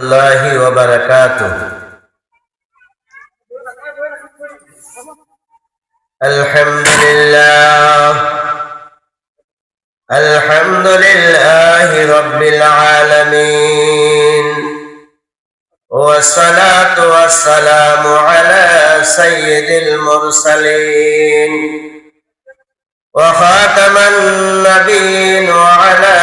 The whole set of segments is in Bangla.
الله وبركاته. الحمد لله رب العالمين، والصلاة والسلام على سيد المرسلين وخاتم النبيين وعلى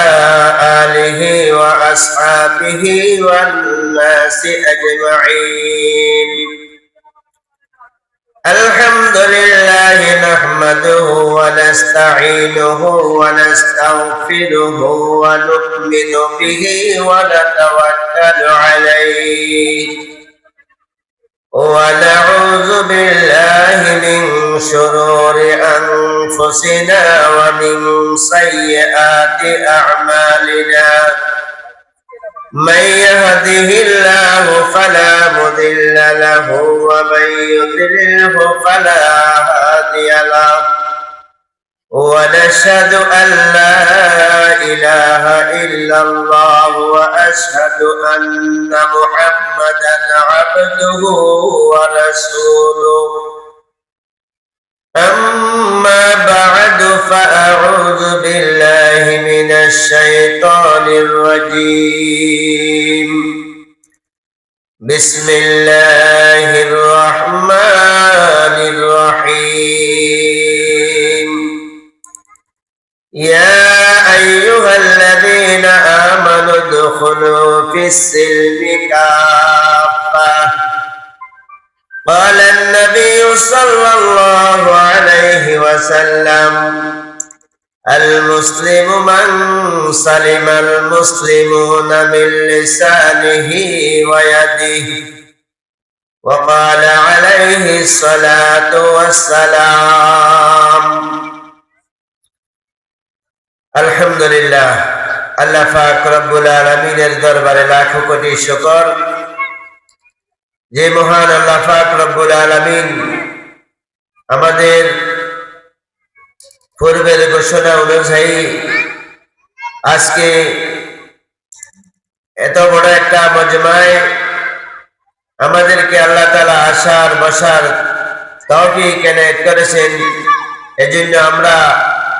آله وأصحابه والناس أجمعين. الحمد لله نحمده ونستعينه ونستغفره ونؤمن به ونتوكل عليه، ونعوذ بالله من شرور أنفسنا ومن سيئات أعمالنا. من يهده الله فلا مضل له ومن يضلله فلا هادي له، ونشهد أن لا إله إلا الله وأشهد أن محمدا عبده ورسوله. أما بعد فأعوذ بالله من الشيطان الرجيم. بسم الله الرحمن الرحيم. يا أيها الذين آمنوا ادخلوا في السلم كافة. قال النبي صلى الله عليه وسلم: المسلم من سلم المسلمون من لسانه ويده. وقال عليه الصلاة والسلام. আলহামদুলিল্লাহ, আল্লাহ পাক রব্বুল আলামিনের দরবারে লাখো কোটি শুকর যে মহান আল্লাহ পাক রব্বুল আলামিন আমাদের পূর্বের ঘোষণা অনুযায়ী আজকে এত বড় একটা মজমায় আমাদেরকে আল্লাহ তাআলা আসার বসার তৌফিক এনায়েত করেছেন। এজন্য আমরা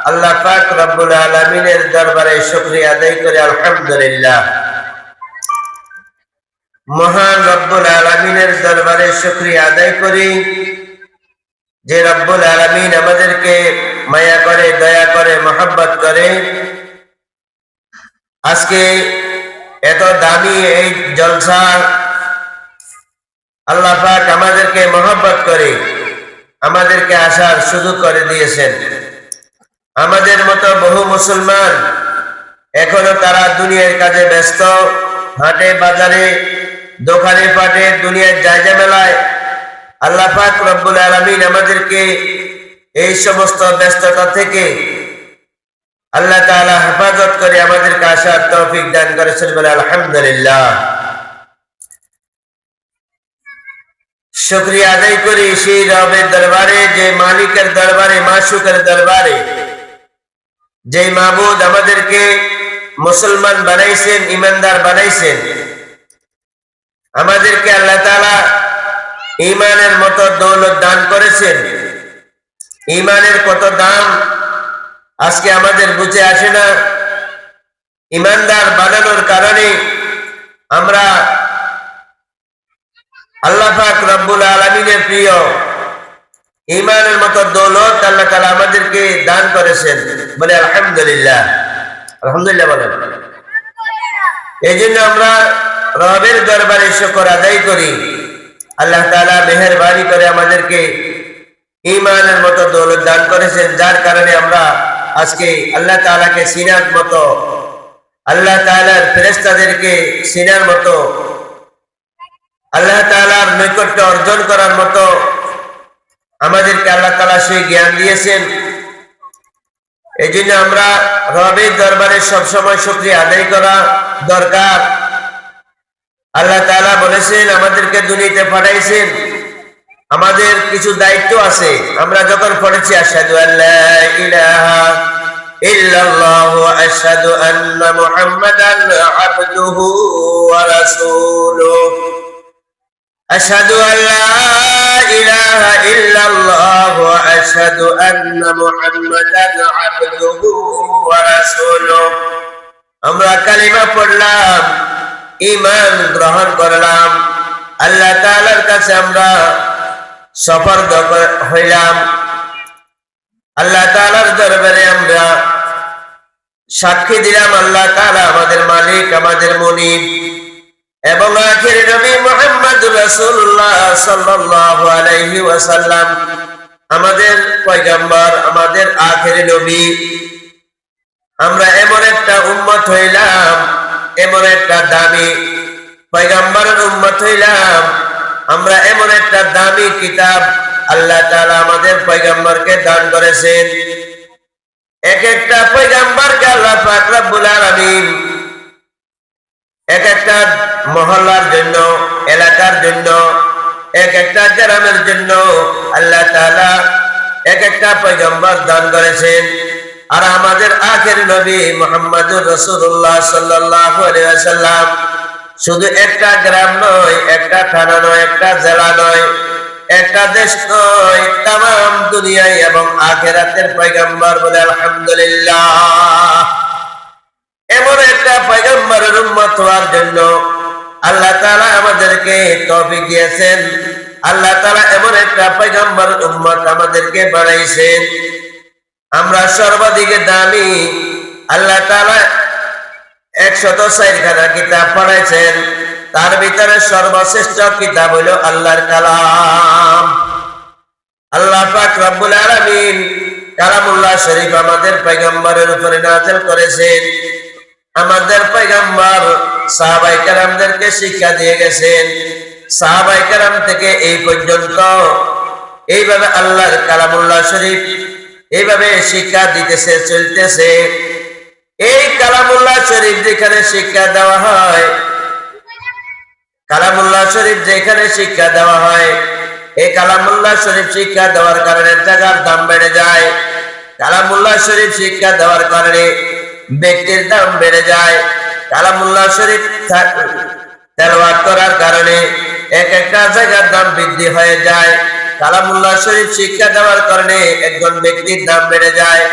আল্লাহ পাক রব্বুল আলামিনের দরবারে শুকরিয়া আদায় করি আলহামদুলিল্লাহ। মহান রব্বুল আলামিনের দরবারে শুকরিয়া আদায় করি যে রব্বুল আলামিন আমাদেরকে মায়া করে, দয়া করে, মহব্বত করে আজকে এত দামি এই জলসা আল্লাহ পাক আমাদেরকে মহব্বত করে আমাদেরকে আসার সুযোগ করে দিয়েছেন। আমাদের মতো বহু মুসলমান এখনো তারা দুনিয়ার কাজে ব্যস্ত, হাটে বাজারে, দোকানে পাটে, দুনিয়ার জায়গা মেলায়। আল্লাহ পাক রব্বুল আলামিন আমাদেরকে এই সমস্ত ব্যস্ততা থেকে আল্লাহ তাআলা হেফাজত করে আমাদেরকে আসার তৌফিক দান করেছেন বলে আলহামদুলিল্লাহ। শুকরিয়া আদায় করি সেই রবের দরবারে, যে মালিকের দরবারে, মাশুকের দরবারে, যে মাবুদ আমাদেরকে মুসলমান বানাইছেন, ইমানদার বানাইছেন। আমাদেরকে আল্লাহ তাআলা ঈমানের মতো দৌলত দান করেছেন। ঈমানের কত দাম আজকে আমাদের বুঝে আসে না। ঈমানদার বানানোর কারণে আমরা আল্লাহ পাক রব্বুল আলামিনের প্রিয় ঈমানের মতো দৌলত আল্লাহ তাআলা আমাদেরকে দান করেছেন বলে আলহামদুলিল্লাহ। আলহামদুলিল্লাহ বলেন। এই জন্য আমরা রবের দরবারে শুকর আদায় করি। আল্লাহ তাআলা মেহেরবানি করে আমাদেরকে ঈমানের মতো দৌলত দান করেছেন, যার কারণে আমরা আজকে আল্লাহ তাআলাকে চিনার মতো, আল্লাহ তাআলার ফেরেশতাদেরকে চিনার মতো, আল্লাহ তাআলার নৈকট্য অর্জন করার মতো আমাদেরকে আল্লাহ তাআলা সেই জ্ঞান দিয়েছেন। এই জন্য আমরা রবের দরবারে সবসময় শুকরিয়া আদায় করা দরকার। আল্লাহ তাআলা বলেছেন আমাদেরকে দুনিয়াতে পাঠাইছেন, আমাদের কিছু দায়িত্ব আছে। আমরা যখন পড়েছি আশহাদু আল্লা ইলাহা ইল্লাল্লাহু ওয়া আশহাদু আন্না মুহাম্মাদান আবদুহু ওয়া রাসূলুহু, আশহাদু আল্লা ইলাহা ইল্লাল্লাহ ওয়া আশহাদু আন্না মুহাম্মাদান আবদুহু ওয়া রাসূলুহু। আমরা কালিমা পড়লাম, ঈমান গ্রহণ করলাম, আল্লাহ তাআলার কাছে আমরা সুপর্দ হইলাম। আল্লাহ তাআলার দরবারে আমরা সাক্ষী দিলাম আল্লাহ তাআলা আমাদের মালিক, আমাদের মুনিব এবং আখির নবী মুহাম্মদুর রাসূলুল্লাহ সাল্লাল্লাহু আলাইহি ওয়াসাল্লাম আমাদের পয়গম্বর, আমাদের আখির নবী। আমরা এমন একটা উম্মত হইলাম, এমন একটা দামি পয়গম্বরের উম্মত হইলাম, আমরা এমন একটা দামি কিতাব আল্লাহ তাআলা আমাদের পয়গম্বরকে দান করেছেন। এক একটা পয়গম্বরকে আল্লাহ পাক রব্বুল আলামিন এক একটা মহল্লার জন্য, এলাকার জন্য, এক একটা গ্রামের জন্য আল্লাহ তাআলা এক একটা পয়গম্বর দান করেছেন। আর আমাদের আখির নবী মুহাম্মদুর রাসূলুল্লাহ সাল্লাল্লাহু আলাইহি ওয়াসাল্লাম শুধু একটা গ্রাম নয়, একটা থানা নয়, একটা জেলা নয়, একটা দেশ নয়, তাম দুনিয়ায় এবং আখিরাতের পয়গম্বর বলে আলহামদুলিল্লাহ। এমন একটা পয়গম্বরের উম্মত হওয়ার জন্য আল্লাহ তাআলা আমাদেরকে তৌফিক দিয়েছেন। আল্লাহ তাআলা এমন একটা পয়গম্বরের উম্মত আমাদেরকে বানাইছেন। আমরা সর্বাধিক দামি, আল্লাহ তাআলা 104 খানা কিতাব পড়াইছেন, তার ভিতরে সর্বশ্রেষ্ঠ কিতাব হলো আল্লাহর কালাম। আল্লাহ পাক রব্বুল আলামিন কালামুল্লাহ শরীফ আমাদের পয়গম্বরের উপরে নাযিল করেছেন। আমাদের পয়গম্বর সাহাবায়ে কেরামদেরকে শিক্ষা দিয়ে গেছেন। সাহাবায়ে কেরাম থেকে এই পর্যন্ত এইভাবে আল্লাহর কালামুল্লাহ শরীফ এইভাবে শিক্ষা দিতেছে, চলতেছে। এই কালামুল্লাহ শরীফ যেখানে শিক্ষা দেওয়া হয়, কালামুল্লাহ শরীফ যেখানে শিক্ষা দেওয়া হয়, এই কালামুল্লাহ শরীফ শিক্ষা দেওয়ার কারণে জায়গার দাম বেড়ে যায়। কালামুল্লাহ শরীফ শিক্ষা দেওয়ার কারণে ব্যক্তির দাম বেড়ে যায়। কালামুল্লাহ শরীফ তেলাওয়াত করার কারণে এক একটা জায়গার দাম বৃদ্ধি হয়ে যায়। কালামুল্লাহ শরীফ শিক্ষা দেওয়ার কারণে একজন ব্যক্তির দাম বেড়ে যায়।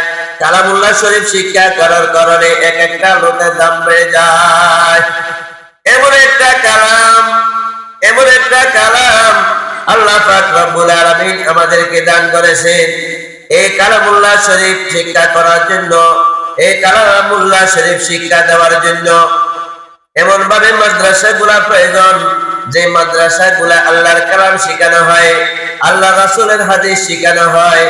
কালামুল্লাহ শরীফ শিক্ষা করার কারণে এক একটা লোকের দাম বেড়ে যায়। এমন একটা কালাম, এমন একটা কালাম আল্লাহ পাক রব্বুল আলামিন আমাদেরকে দান করেছেন। এই কালামুল্লাহ শরীফ শিক্ষা করার জন্য, এই কালামুল্লাহ শরীফ শিক্ষা দেওয়ার জন্য এমন ভাবে মাদ্রাসাগুলা প্রয়োজন, যে মাদ্রাসাগুলা আল্লাহর কালাম শেখানো হয়, আল্লাহ রাসূলের হাদিস শেখানো হয়।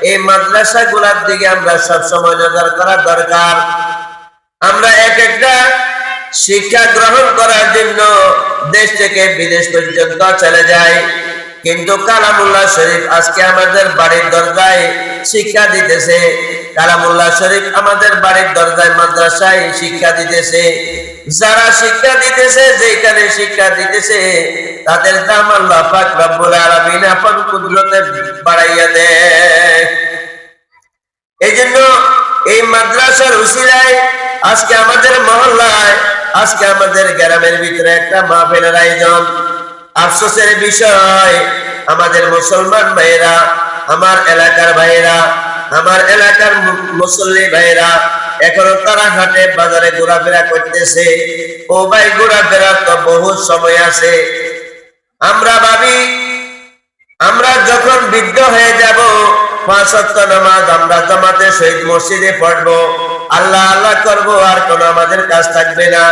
এই মাদ্রাসাগুলোর দিকে আমরা সব সময় নজর করা দরকার। আমরা এক একটা শিক্ষা গ্রহণ করার জন্য দেশ থেকে বিদেশ পর্যন্ত চলে যাই, কিন্তু কালামুল্লাহ শরীফ আজকে আমাদের বাড়ির দরজায় শিক্ষা দিতেছে। কালামুল্লাহ শরীফ আমাদের বাড়ির দরজায় মাদ্রাসায় শিক্ষা দিতেছে। যারা শিক্ষা দিতেছে, যেখানে শিক্ষা দিতেছে, তাদের দাম আল্লাহ পাক রব্বুল আলামিন আপন কুদরতে বাড়াইয়া দেয়। এই জন্য এই মাদ্রাসার উসিলায় আজকে আমাদের মহল্লায়, আজকে আমাদের গ্রামের ভিতরে একটা মাহফিলের আয়োজন। আফসোসের বিষয়, আমাদের মুসলমান ভাইরা, আমার এলাকার ভাইরা, আমার এলাকার মুসল্লি ভাইরা এখনো তারা হাটে বাজারে ঘোরাফেরা করতেছে। ও ভাই, ঘোরাফেরা তো বহু সময় আছে। আমরা ভাবি আমরা যখন বৃদ্ধ হয়ে যাব, 5 ওয়াক্ত নামাজ আমরা জামাতে শহীদ মসজিদে পড়বো, আল্লাহ আল্লাহ করবো, আর কোনো আমাদের কাজ থাকবে না।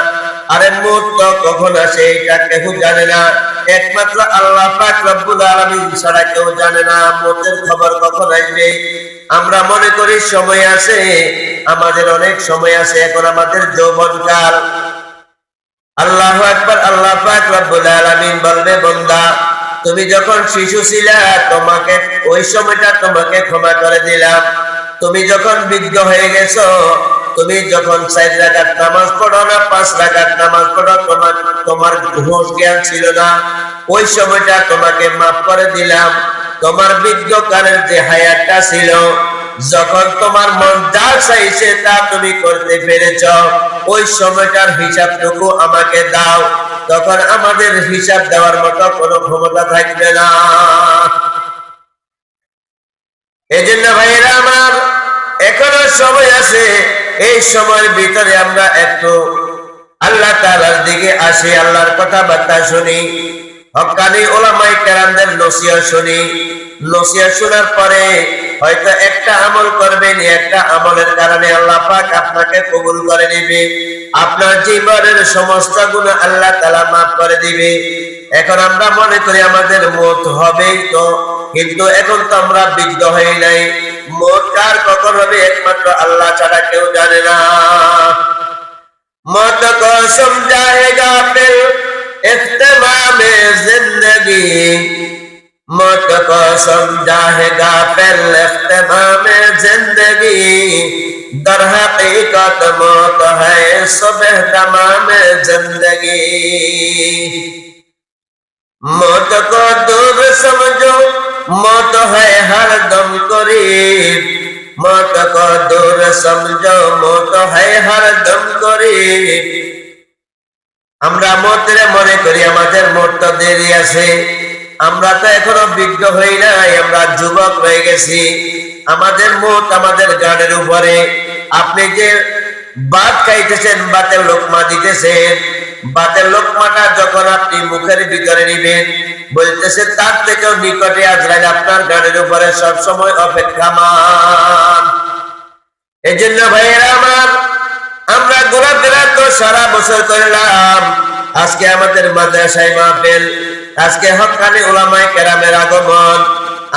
আরে মুহূর্ত কখন আসে এটা কেউ জানে না, একমাত্র আল্লাহ পাক রব্বুল আলামিন ছাড়া কেউ জানে না মতের খবর কখন আসবে। আমরা মনে করি সময় আছে, আমাদের অনেক সময় আছে, এখন আমাদের যৌবনকাল। আল্লাহু আকবার। আল্লাহ পাক রব্বুল আলামিন বলবে, বান্দা তুমি যখন শিশু ছিলা, তোমাকে ওই সময়টা তোমাকে ক্ষমা করে দিলাম। তুমি যখন বৃদ্ধ হয়ে গেছো, তুমি যখন 4 রাকাত নামাজ পড়ো না, 5 রাকাত নামাজ পড়ো, তোমার হুঁশ জ্ঞান ছিল না, ওই সময়টা তোমাকে মাফ করে দিলাম। তোমার বৃদ্ধকালের যে হায়াতটা ছিল, যখন তোমার মন যা চাইছে তা তুমি করতে পেরেছ, ওই সময়টার হিসাবটুকু আমাকে দাও, তখন আমাদের হিসাব দেওয়ার মতো কোনো ক্ষমতা থাকবে না। এই জন্য ভাইয়েরা আমার, এখনো সময় আছে। এই সময়ের ভিতরে আমরা একটু আল্লাহ তাআলার দিকে আসি, আল্লাহর কথাবার্তা শুনি, হক্কানি উলামায়ে কেরামদের নসিহত শুনি। নসিহত শোনার পরে হয়তো একটা আমল করবেন, একটা আমলের কারণে আল্লাহ পাক আপনাকে কবুল করে নেবে, আপনার জীবনের সমস্ত গুনাহ আল্লাহ তাআলা মাফ করে দিবে। এখন আমরা মনে করি আমাদের মওত হবেই তো, কিন্তু এখন তো আমরা বৃদ্ধ হই নাই। মওত কার কখন হবে একমাত্র আল্লাহ ছাড়া কেউ জানে না। मौत को समझाएगा फिर इख्तिमाम जिंदगी, मौत को समझाएगा फिर इख्तिमाम जिंदगी, दर हकीकत मौत है सुबह तमाम जिंदगी। मौत को दूर समझो, मौत है हर दम करीब, मौत को दूर समझो, मौत है हर दम करीब। আমরা মৌতের মনে করি আমাদের মৌত তো দেরি আছে, আমরা তো এখনো বৃদ্ধ হই নাই, আমরা যুবক রয়ে গেছি। আমাদের মৌত আমাদের গানের উপরে। আপনি যে ভাত খাইতেছেন, ভাতের লোকমা দিতেছেন, ভাতের লোকমাটা যখন আপনি মুখের ভিতরে নিবেন, বলতেছে তার থেকেও নিকটে আজরাইল আপনার গানের উপরে সব সময় অপেক্ষামান। এই জন্য ভাইয়েরা আমার, আমরা ঘোরাফেরা তো সারা বছর করলাম, আজকে আমাদের মাদ্রাসায় মাহফিল, আজকে হক্কানি উলামায়ে কেরামের আগমন,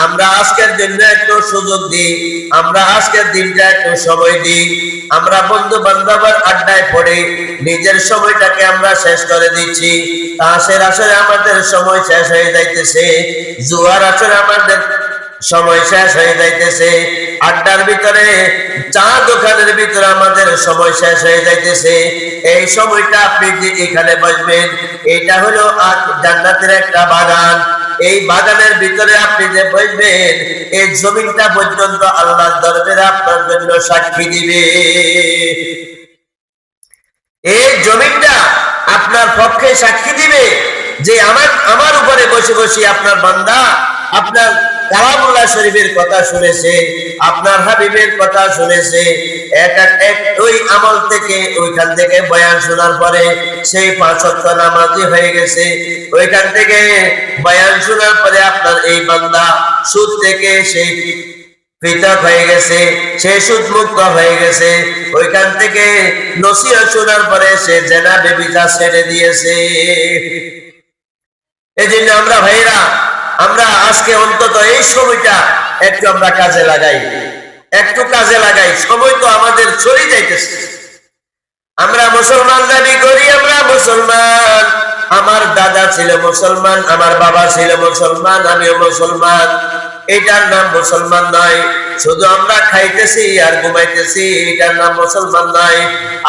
আমরা আজকের জন্য একটু সুযোগ দিই, আমরা আজকের দিনটা একটু সময় দিই। আমরা বন্ধু বান্ধবের আড্ডায় পড়ে নিজের সময়টাকে আমরা শেষ করে দিচ্ছি। তাসের আসরে আমাদের সময় শেষ হয়ে যাইতেছে, জুয়ার আসরে আমাদের সময় শেষ হয়ে যাইতেছে, আড্ডার ভিতরে চা দোকানের ভিতরে আমাদের সময় শেষ হয়ে যাইতেছে। এই সময়টা আপনি যে এখানে বসবেন, এটা হলো জান্নাতের একটা বাগান। এই বাগানের ভিতরে আপনি যে বসবেন, এই জমিনটা পর্যন্ত আল্লাহর দরবারে আপনার জন্য সাক্ষী দিবে। এই জমিনটা আপনার পক্ষে সাক্ষী দিবে যে আমার উপরে বসে বসে আপনার বান্দা আপনার কালামুল্লাহ শরীফের কথা শুনেছে, আপনার হাবিবের কথা শুনেছে। ওই আমল থেকে, ওইখান থেকে বয়ান শোনার পরে সেই 5 ওয়াক্ত নামাজি হয়ে গেছে। ওইখান থেকে বয়ান শোনার পরে আপনার এই বান্দা সুদ থেকে সেই পৃথক হয়ে গেছে, সে সুদ মুক্ত হয়ে গেছে। ওইখান থেকে নসিহত শোনার পরে সে জেনা বেবিচার ছেড়ে দিয়েছে। এই জন্য আমরা ভাইরা, আমরা আজকে অন্তত এই সময়টা একটু আমরা কাজে লাগাই, একটু কাজে লাগাই। সময় তো আমাদের চলে যাইতেছে। আমরা মুসলমান দাবি করি, আমরা মুসলমান, আমার দাদা ছিল মুসলমান, আমার বাবা ছিল মুসলমান, আমিও মুসলমান। এটার নাম মুসলমান নয়। শুধু আমরা খাইতেছি আর ঘুমাইতেছি, এটার নাম মুসলমান নয়।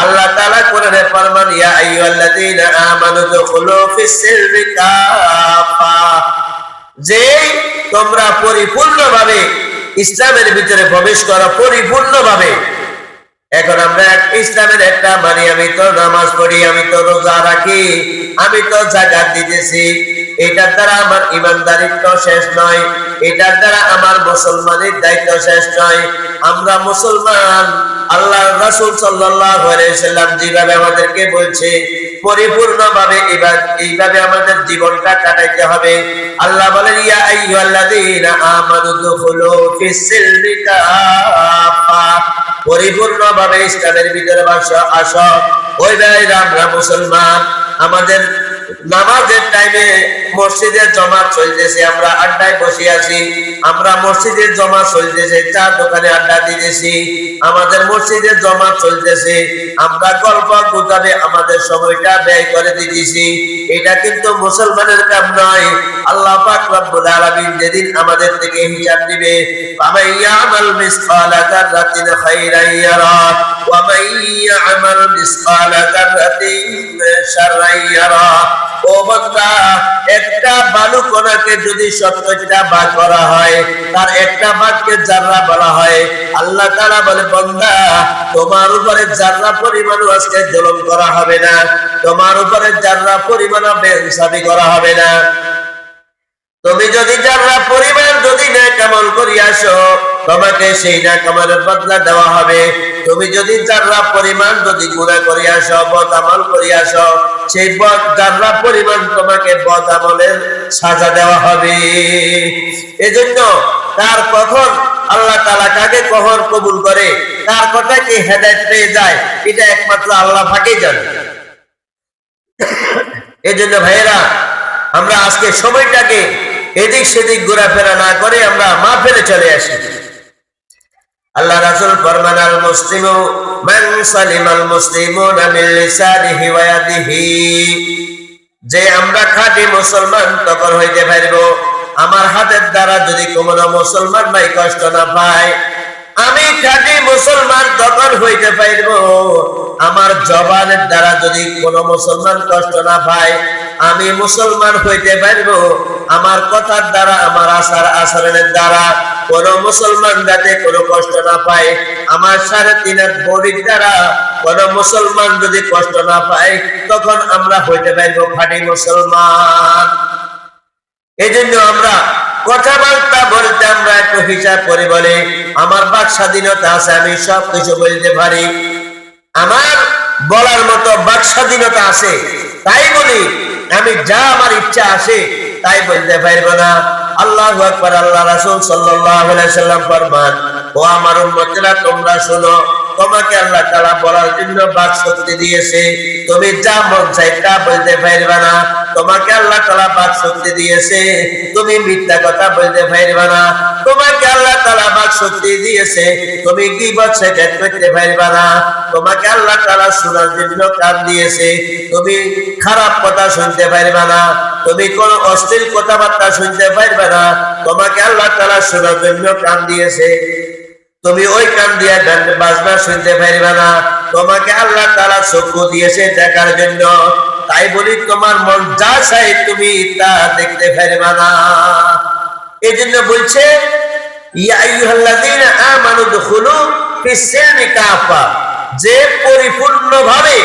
আল্লাহ তাআলা কোরআনে ফরমান, ইয়া আইয়ুহাল্লাযীনা আমানু দুখুলু ফিস-সিলমি কাফা, যে তোমরা পরিপূর্ণভাবে ইসলামের ভিতরে প্রবেশ করো, পরিপূর্ণভাবে। এখন আমরা ইসলামের একটা মানি, আমি তো নামাজ পড়ি, আমি তো রোজা রাখি, আমি তো যাকাত দিতেছি, এটার দ্বারা আমার ইমানদারিত্ব শেষ নয়, এটার দ্বারা আমার মুসলমানের দায়িত্ব শেষ নয়। আমরা মুসলমান, আল্লাহর রাসূল সাল্লাল্লাহু আলাইহি ওয়াসাল্লাম যেভাবে আমাদেরকে বলছে, পরিপূর্ণভাবে এইভাবে আমাদের জীবনটা কাটাইতে হবে। আল্লাহ বলেন, ইয়া আইয়ুহাল্লাযীনা আমানু দুখুলু ফিস-সিলমি কাফা, পরিপূর্ণভাবে ইসলামের ভিতরে আসো। ওই ভাইরা, আমরা মুসলমান, আমাদের নামাজের টাইমে মসজিদের জমাত চলতেছে, আমরা আড্ডায় বসে আছি, আমরা মসজিদের জমাত চলতেছে, চা দোকানে আড্ডা দিতেছি, আমাদের মসজিদের জমাত চলতেছে, আমরা গল্প গুজবে আমাদের সময়টা ব্যয় করে দিতেছি। এটা কিন্তু মুসলমানের কাম নয়। আল্লাহ পাক রব্বুল আলামিন যেদিন আমাদের থেকে হিসাব দিবে, ফামান ইয়ামাল মিসকালা যাররাতিন খাইরান ইয়ারা ওয়া মান ইয়ামাল মিসকালা যাররাতিন শাররান ইয়ারা। ও বান্দা, একটা বালু কণাকে যদি 70টা ভাগ করা হয়, তার একটা ভাগকে জাররা বলা হয়। আল্লাহ তাআলা বলে, বান্দা, তোমার উপরে জাররা পরিমাণও আজকে জুলুম করা হবে না, তোমার উপরে জাররা পরিমাণও বেইনসাফি করা হবে না। তুমি যদি জাররা পরিমাণ যদি নেক আমল করি আসো, তোমাকে সেই নেক আমলের বদলা দেওয়া হবে। তুমি যদি জাররা পরিমাণ যদি গুনাহ করি আসো, বদ আমল করি আসো, সেই জাররা পরিমাণ তোমাকে বদ আমলের সাজা দেওয়া হবে। এজন্য কার কখন আল্লাহ তাআলা কাকে কখন কবুল করে, কার কথা কি হেদায়েত পেয়ে যায়, এটা একমাত্র আল্লাহ পাকই জানে। এজন্য ভাইয়েরা, আমরা আজকে সময়টাকে এদিক সেদিক ঘোরাফেরা না করে আমরা মাহফিলে চলে আসি। আল্লাহ রাসূল ফরমান, আল মুসলিমু মান সালিমাল মুসলিমুনা মিন লিসানিহি ওয়া ইয়াদিহি, যে আমরা খাঁটি মুসলমান তখন হইতে পারবো আমার হাতের দ্বারা যদি কোনো মুসলমান ভাই কষ্ট না পায়। আমি খাঁটি মুসলমান তখন হইতে পারবো আমার জবানের দ্বারা যদি কোনো মুসলমান কষ্ট না পায়। আমি মুসলমান হইতে পারবো আমার কথার দ্বারা, আমার আচার আচরণের দ্বারা কোন মুসলমান যাতে কোনো কষ্ট না পায়। আমার 3.5 বডির দ্বারা কোন মুসলমান যদি কষ্ট না পায়, তখন আমরা হইতে পারবো খাঁটি মুসলমান। এই জন্য আমরা কথাবার্তা বলতে আমরা একটু হিসাব করে বলে, আমার বাক স্বাধীনতা আছে, আমি সব কিছু বলতে পারি, আমার বলার মতো বাক স্বাধীনতা আছে, তাই বলি। আমি যা আমার ইচ্ছা আসে তাই বলতে পারবো না। আল্লাহু আকবার। আল্লাহ রাসূল সাল্লাল্লাহু আলাইহি সাল্লাম ফরমান, ও আমার উম্মতেরা, তোমরা শোনো, তোমাকে আল্লাহ তাআলা বলার জন্য বাক শক্তি দিয়েছে, তুমি যা মন চায় তা বলতে পারবে না। তোমাকে আল্লাহ তাআলা বাক শক্তি দিয়েছে, তুমি মিথ্যা কথা বলতে পারবে না। তোমাকে আল্লাহ তাআলা বাক শক্তি দিয়েছে, তুমি গীবত শেখাতে করতে পারবে না। তোমাকে আল্লাহ তাআলা শোনার জন্য কান দিয়েছে, তুমি খারাপ কথা শুনতে পারবে না, তুমি কোন অশ্লীল কথাবার্তা শুনতে পারবে না। তোমাকে আল্লাহ তাআলা শোনার জন্য কান দিয়েছে, তুমি ওই কান দিয়ে গান বাজনা শুনতে পারবে না। তোমাকে আল্লাহ তাআলা চক্ষু দিয়েছে দেখার জন্য, তাই বলি তোমার মন যা চায় তুমি তা দেখতে পারবে না। এই জন্য বলছে, ইয়া আইয়ুহাল্লাযীনা আমানু দুখুলু ফিস-সিলমি কাফা, যে পরিপূর্ণভাবে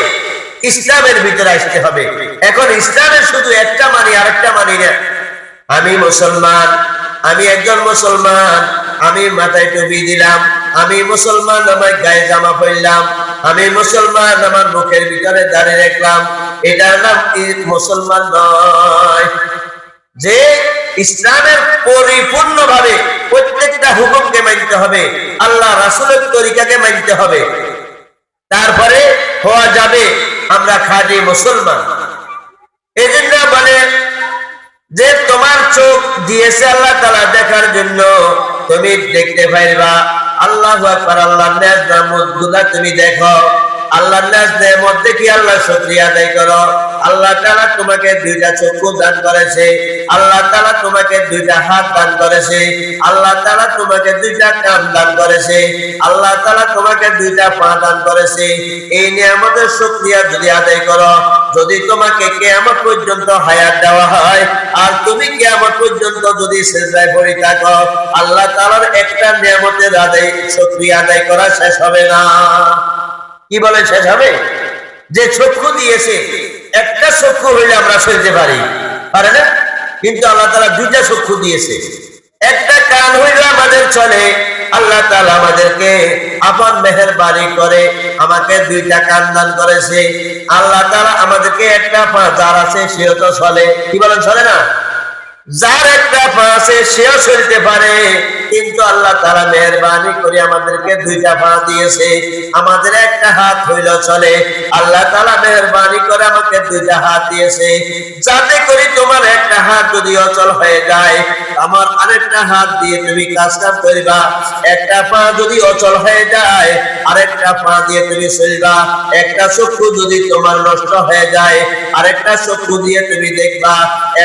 ইসলামের ভিতরে আসতে হবে। এখন ইসলামের শুধু একটা মানি আরেকটা মানি না। আমি মুসলমান, আমি একজন মুসলমান, আমি মাথায় টুপি দিলাম, আমি মুসলমান, আমার গায়ে জামা পরলাম, আমি মুসলমান, আমার মুখের ভিতরে দাঁড়িয়ে রাখলাম, এটার নাম মুসলমান নয়। যে ইসলামের পরিপূর্ণভাবে প্রত্যেকটা হুকুমকে মানতে হবে, আল্লাহ রাসূলের তরিকাকে মানতে হবে, তারপরে হওয়া যাবে আমরা খাঁটি মুসলমান। এই জন্য বলে যে তোমার চোখ দিয়েছে আল্লাহ তাআলা দেখার জন্য, তুমি দেখতে পারবা। আল্লাহু আকবার। আল্লাহর নেয়ামতগুলো তুমি দেখো, আল্লাহর নেয়ামত দেখি আল্লাহ শুকরিয়া আদায় করো। আল্লাহ তাআলা তোমাকে 2টা চক্ষু দান করেছে, আল্লাহ তাআলা তোমাকে 2টা হাত দান করেছে, আল্লাহ তাআলা তোমাকে 2টা কান দান করেছে, আল্লাহ তাআলা তোমাকে 2টা পা দান করেছে। এই নিয়ামতের শুকরিয়া যদি আদায় করো, যদি তোমাকে কিয়ামত পর্যন্ত হায়াত দেওয়া হয় আর তুমি কিয়ামত পর্যন্ত যদি সিজদায় পড়ে থাকো, আল্লাহ তাআলার একটা নিয়ামতের আদায় শুকরিয়া আদায় করা শেষ হবে না। কি বলে শেষ হবে? যে চক্ষু দিয়েছে, একটা চক্ষু হইলে আমরা চলতে পারি, পারে না? কিন্তু আল্লাহ তাআলা 2টা চক্ষু দিয়েছে। একটা কান হইলে আমাদের চলে, আল্লাহ তাআলা আমাদেরকে আপন মেহেরবানি করে আমাকে 2টা কান দান করেছে। আল্লাহ তাআলা আমাদেরকে একটা পা, যার আছে সেও তো চলে, কি বলেন চলে না? যার একটা পা আছে সেও চলতে পারে, কিন্তু আল্লাহ তাআলা মেহেরবানি করে আমাদেরকে 2টা পা দিয়েছে, আমাদের একটা হাত হইল চলে। আল্লাহ তাআলা মেহেরবানি করে আমাকে 2টা হাত দিয়েছে, যাতে করে তোমার একটা হাত যদি অচল হয়ে যায়, আমার আরেকটা হাত দিয়ে তুমি কাজ কাম করবা। একটা পা যদি অচল হয়ে যায়, আরেকটা পা দিয়ে তুমি চলবা। একটা চক্ষু যদি তোমার নষ্ট হয়ে যায়, আরেকটা চক্ষু দিয়ে তুমি দেখবা।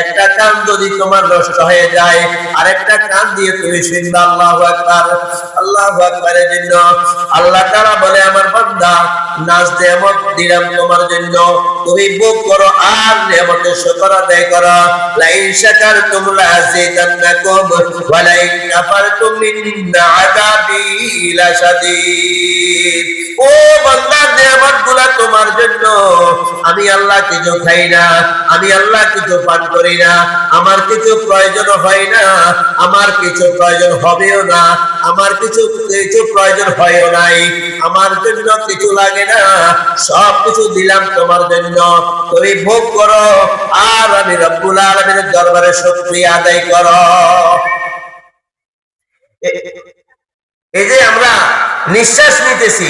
একটা কান যদি তোমার নষ্ট হয়ে যায়, আরেকটা কান দিয়ে তুমি শুনবা। আল্লাহু আকবার। আল্লাহু আকবারের জন্য আল্লাহ তাআলা বলে, আমার বান্দা, নাজ নেয়ামত দিলাম তোমার জন্য, তুমি ভোগ করো আর নিয়ামতের শুকর আদায় করো। লাইন শাকারতুম লাযিদান্নাকুম ওয়া লাইন কাফারতুম ইন্না আযাবি লাশাদীদ। ও বান্দা, নিয়ামতগুলো তোমার জন্য। আমি আল্লাহ কিছু খাই না, আমি আল্লাহ কিছু পান করি না, আমার কিছু প্রয়োজন হয় না, আমার কিছু প্রয়োজন হবেও না, আমার কিছু প্রয়োজন হয়ও নাই, আমার জন্য কিছু লাগে না, সব কিছু দিলাম তোমার জন্য। তুমি ভোগ করো আর আমি রব্বুল আলামিনের দরবারে শুকরিয়া আদায় করো। এই যে আমরা নিঃশ্বাস নিতেছি,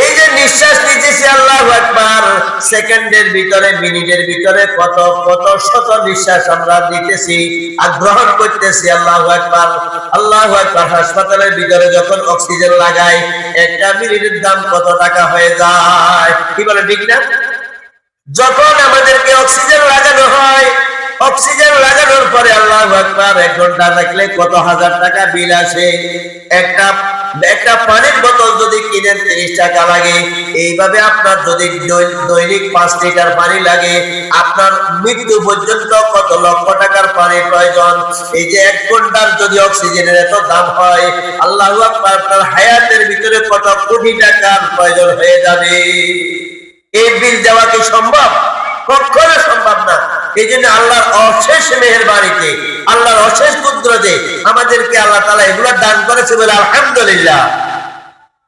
এই যে নিঃশ্বাস নিতেছি, আল্লাহু আকবার, সেকেন্ডের ভিতরে মিনিটের ভিতরে কত কত শত নিঃশ্বাস আমরা নিতেছি আর গ্রহণ করতেছি। আল্লাহু আকবার, আল্লাহু আকবার। হাসপাতালের ভিতরে যখন অক্সিজেন লাগাই, একটা মিনিটের দাম কত টাকা হয়ে যায়, কি বলে ঠিক না? যখন আমাদেরকে অক্সিজেন লাগানো হয়, অক্সিজেন লাগানোর পরে আল্লাহু আকবার 1 ঘন্টা রাখলে কত হাজার টাকা বিল আসে। একটা পানির বোতল যদি কিনেন 30 টাকা লাগে। এইভাবে আপনার যদি দৈনিক 5 লিটার পানি লাগে, আপনার মৃত্যু পর্যন্ত কত লক্ষ টাকার পানির প্রয়োজন। এই যে 1 ঘন্টার যদি অক্সিজেনের এত দাম হয়, আল্লাহু আকবার, আপনার হায়াতের ভিতরে কত কোটি টাকার প্রয়োজন হয়ে যাবে। এই বিল দেওয়া কি সম্ভব? কখনো সম্ভব না। এই জন্য আল্লাহর অশেষ মেহেরবানিতে, আল্লাহর অশেষ কুদরতে আমাদেরকে আল্লাহ তাআলা এগুলো দান করেছে বলে আলহামদুলিল্লাহ।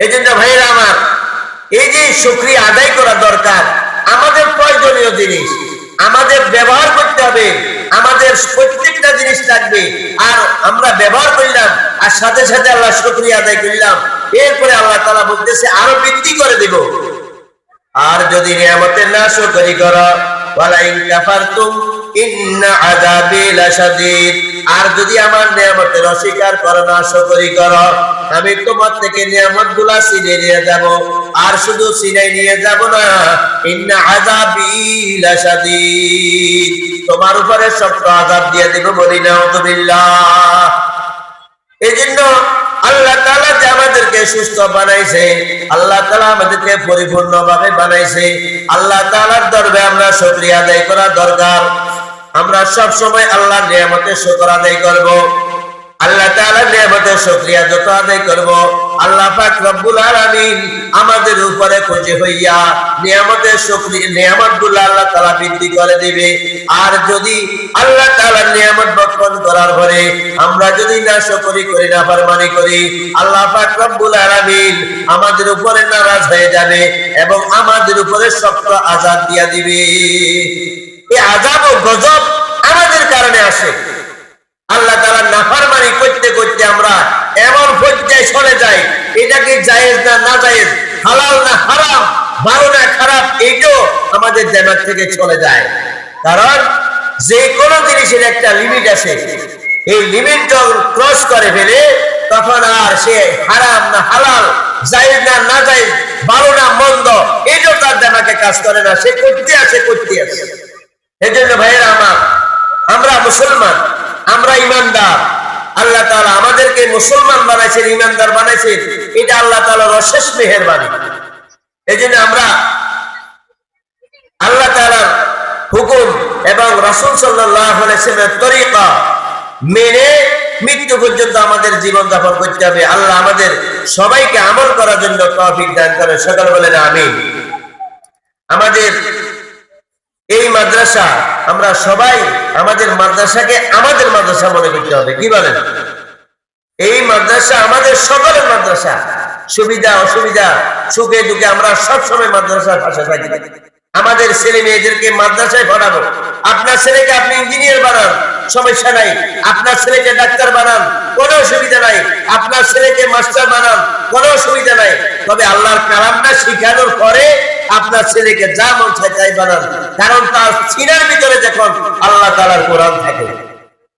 এই জন্য ভাইরা আমার, এই যে শুকরিয়া আদায় করা দরকার। আমাদের প্রয়োজনীয় জিনিস আমাদের ব্যবহার করতে হবে, আমাদের প্রত্যেকটা জিনিস লাগবে, আর আমরা ব্যবহার করলাম আর সাথে সাথে আল্লাহ শুকরিয়া আদায় করলাম। এরপরে আল্লাহ তাআলা বলতেছে আরো বৃদ্ধি করে দেব। আর যদি নিয়ামতের নাশকরি করো, ওয়ালাইন কাফারতুম ইন্না আযাবি লাশাদীদ, আর যদি আমার নিয়ামতের অস্বীকার করো, নাশকরি করো, আমি তোমার থেকে নিয়ামতগুলো ছিনিয়ে নিয়ে যাব। আর শুধু ছিনিয়ে নিয়ে যাব না, ইন্না আযাবি লাশাদীদ, তোমার উপরে শক্ত আযাব দিয়ে দেব। বলি নাউযুবিল্লাহ। এজন্য আল্লাহ তাআলা যে আমাদেরকে সুস্থ বানাইছে, আল্লাহ তাআলা আমাদেরকে পরিপূর্ণভাবে বানাইছে, আল্লাহ তাআলার দরবারে আমরা শুকরিয়া আদায় করা দরকার। আমরা সব সময় আল্লাহর নিয়ামতের শুকর আদায় করব। আল্লাহ তাআলার নিয়ামতের শুকরিয়া যত আদায় করব, আল্লাহ পাক রব্বুল আলামিন আমাদের উপরে খুশি হইয়া নিয়ামতের শুকরিয়া, নিয়ামতগুলো আল্লাহ তাআলা বৃদ্ধি করে দিবে। আর যদি আল্লাহ তাআলার নিয়ামত ভক্ষণ করার পরে আমরা যদি নাশকরি করি, নাফরমানি করি, আল্লাহ পাক রব্বুল আলামিন আমাদের উপরে নারাজ হয়ে যাবে এবং আমাদের উপরে শক্ত আযাব দিয়া দিবে। এই আযাব ও গজব আমাদের কারণে আসে। আল্লাহ তাআলার নাফরমানি করতে করতে আমরা এমন পর্যায়ে চলে যাই, এটা কি জায়েজ না নাজায়েজ, হালাল না হারাম, ভালো না খারাপ, এইটাও আমাদের দিমাগ থেকে চলে যায়। কারণ যে কোনো জিনিসের একটা লিমিট আছে, এই লিমিট যখন ক্রস করে ফেলে, তখন আর সে হারাম না হালাল, জায়েজ না নাজায়েজ, ভালো না মন্দ, এইটাও তার দিমাগে কাজ করে না। সে করতে আসে। এজন্য ভাইয়েরা আমার, আমরা মুসলমান, আমরা ইমানদার। আল্লাহ তাআলা আমাদেরকে মুসলমান বানাইছেন, ইমানদার বানাইছেন, এটা আল্লাহ তাআলার অশেষ মেহেরবানি। এজন্য আমরা আল্লাহ তাআলার হুকুম এবং রাসূল সাল্লাল্লাহু আলাইহি ওয়াসাল্লামের তরিকা মেনে মৃত্যু পর্যন্ত আমাদের জীবন যাপন করতে হবে। আল্লাহ আমাদের সবাইকে আমল করার জন্য তৌফিক দান করেন। সকলে বলেন আমিন। আমাদের এই মাদ্রাসা, আমরা সবাই আমাদের মাদ্রাসাকে আমাদের মাদ্রাসা মনে করতে হবে। কি বলেন? এই মাদ্রাসা আমাদের সকলের মাদ্রাসা। সুবিধা অসুবিধা, সুখে দুঃখে আমরা সবসময় মাদ্রাসার পাশে থাকি। আমাদের ছেলে মেয়েদেরকে মাদ্রাসায় পড়াবো। আপনার ছেলেকে আপনি ইঞ্জিনিয়ার বানান, সমস্যা নাই। আপনার ছেলেকে ডাক্তার বানান, কোনো অসুবিধা নাই। আপনার ছেলেকে মাস্টার বানান, কোনো অসুবিধা নাই। তবে আল্লাহর কালামটা শিখানোর পরে আপনার ছেলেকে যা মন চায় তাই বানান, কারণ তার সিনার ভিতরে যখন আল্লাহ তাআলার কোরআন থাকে।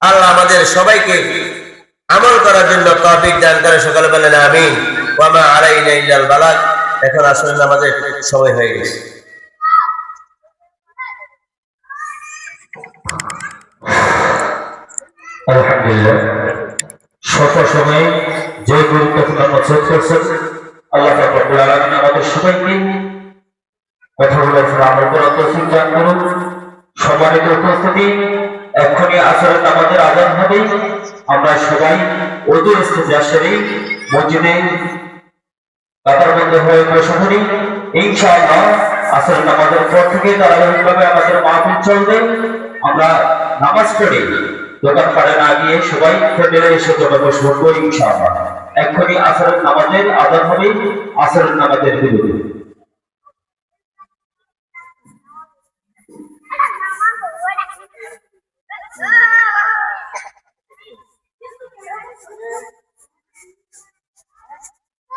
আল্লাহ আমাদের সবাইকে আমল করার জন্য তৌফিক দান করে। সকলে বলেন আমিন। ওয়া মা আলাইনা ইল্লাল বালাগ। এখন আসলে নামাজের সময় হয়ে গেছে। আলহামদুলিল্লাহ, শত সময় যে গুরুত্বপূর্ণ নসিহত করছেন, আল্লাহ পাক রব্বুল আলামিন আমাদের সবাইকে কথাগুলো আমার উপর তৌফিক দান করুন। সম্মানিত উপস্থিতি, এক্ষুনি আসরের নামাজের আযান হবে। আমরা সবাই ওযু ইস্তিনজা সেরে মসজিদে কাতারবদ্ধ হয়ে বসে পড়ি। ইনশাআল্লাহ আসরের নামাজের পর থেকে ধারাবাহিকভাবে আমাদের মাহফিল চলবে। আমরা নামাজ পড়ে দোকানপাটে না গিয়ে সবাই প্যান্ডেলে এসে জমা বসে পড়বো ইনশাআল্লাহ। এক্ষুনি আসরের নামাজের আযান হবে, আসরের নামাজের বিরতি। Ah!